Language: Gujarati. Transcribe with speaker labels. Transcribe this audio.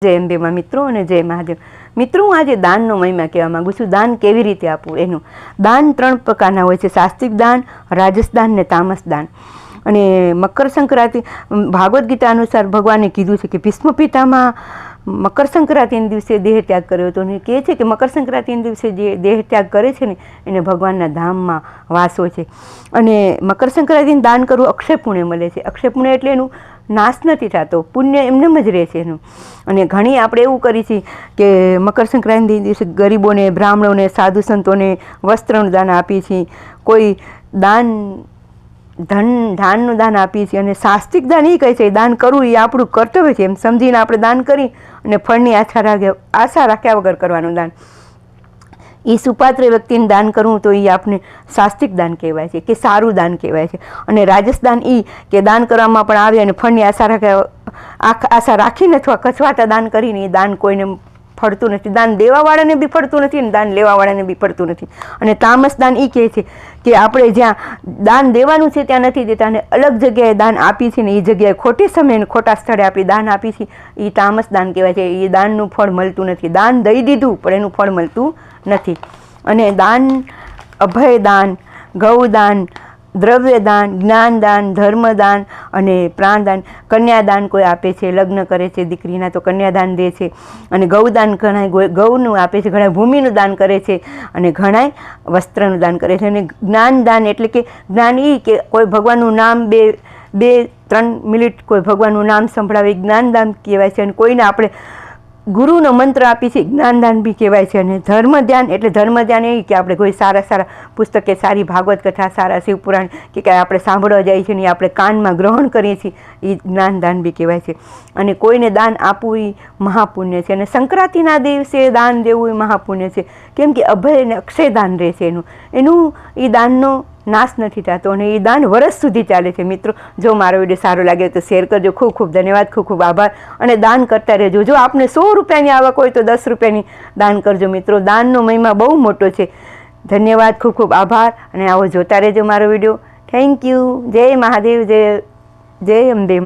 Speaker 1: જય અંબેમાં મિત્રો અને જય મહાદેવ મિત્રો, હું આજે દાનનો મહિમા કહેવા માગું છું. દાન કેવી રીતે આપવું એનું. દાન 3 પ્રકારના હોય છે: સાત્વિક દાન, રાજસ દાન ને તામસ દાન. અને મકર સંક્રાંતિ ભાગવદ્ ગીતા અનુસાર ભગવાને કીધું છે કે ભીષ્મ પિતામાં મકર સંક્રાંતિના દિવસે દેહ ત્યાગ કર્યો હતો. અને કહે છે કે મકર સંક્રાંતિના દિવસે જે દેહ ત્યાગ કરે છે ને એને ભગવાનના ધામમાં વાસ હોય છે. અને મકર સંક્રાંતિનું દાન કરવું અક્ષય પુણ્ય મળે છે. અક્ષય પુણ્ય એટલે એનું નાશ નથી થતો, પુણ્ય એમને જ રહે છે એનું. અને ઘણી આપણે એવું કરી છીએ કે મકર સંક્રાંતિ દિવસે ગરીબોને, બ્રાહ્મણોને, સાધુ સંતોને વસ્ત્રનું દાન આપીએ છીએ, કોઈ ધાનનું દાન આપીએ છીએ. અને સાત્વિક દાન એ કહે છે દાન કરવું એ આપણું કર્તવ્ય છે એમ સમજીને આપણે દાન કરી અને ફળની આશા રાખ્યા વગર કરવાનું દાન. એ સુપાત્ર વ્યક્તિને દાન કરવું તો એ આપણે સાત્વિક દાન કહેવાય છે કે સારું દાન કહેવાય છે. અને રાજસ દાન એ કે દાન કરવામાં પણ આવે અને ફળની આશા રાખીને અથવા કચવાટા દાન કરીને એ દાન કોઈને ફળતું નથી. દાન દેવાવાળાને બી ફળતું નથી અને દાન લેવાવાળાને બી ફળતું નથી. અને તામસ દાન એ કહે છે કે આપણે જ્યાં દાન દેવાનું છે ત્યાં નથી દેતા અને અલગ જગ્યાએ દાન આપી છે ને એ જગ્યાએ ખોટી સમયે અને ખોટા સ્થળે આપણે દાન આપી છે એ તામસ દાન કહેવાય છે. એ દાનનું ફળ મળતું નથી. દાન દઈ દીધું પણ એનું ફળ મળતું નથી. અને દાન, અભયદાન, ગૌદાન, દ્રવ્યદાન, જ્ઞાનદાન, ધર્મદાન અને પ્રાણદાન. કન્યાદાન કોઈ આપે છે, લગ્ન કરે છે દીકરીના તો કન્યાદાન દે છે. અને ગૌદાન ઘણા ગૌનું આપે છે, ઘણા ભૂમિનું દાન કરે છે અને ઘણા વસ્ત્રનું દાન કરે છે. અને જ્ઞાનદાન એટલે કે જ્ઞાન એ કે કોઈ ભગવાનનું નામ 2-3 મિનિટ કોઈ ભગવાનનું નામ સંભળાવે જ્ઞાનદાન કહેવાય છે. અને કોઈને આપણે ગુરુનો મંત્ર આપી છે જ્ઞાનદાન બી કહેવાય છે. અને ધર્મ ધ્યાન એટલે ધર્મ ધ્યાન એ કે આપણે કોઈ સારા પુસ્તકે, સારી ભાગવત કથા, સારા શિવપુરાણ કે કાંઈ આપણે સાંભળવા જાય છે ને આપણે કાનમાં ગ્રહણ કરીએ છીએ એ જ્ઞાનદાન બી કહેવાય છે. અને કોઈને દાન આપવું એ મહાપુણ્ય છે. અને સંક્રાંતિના દિવસે દાન દેવું એ મહાપુણ્ય છે. કેમ કે અભય અને અક્ષય દાન રહે છે એનું એ દાનનો નાશ નથી થતો અને એ દાન વર્ષ સુધી ચાલે છે. મિત્રો, જો મારો વિડીયો સારો લાગે તો શેર કરજો. ખૂબ ખૂબ ધન્યવાદ, ખૂબ ખૂબ આભાર. અને દાન કરતા રહેજો. જો આપને 100 રૂપિયાની આવક હોય તો 10 રૂપિયાની દાન કરજો. મિત્રો, દાનનો મહિમા બહુ મોટો છે. ધન્યવાદ, ખૂબ ખૂબ આભાર. અને આવો જોતા રહેજો મારો વિડીયો. Thank you. જય મહાદેવ, જય અંબે.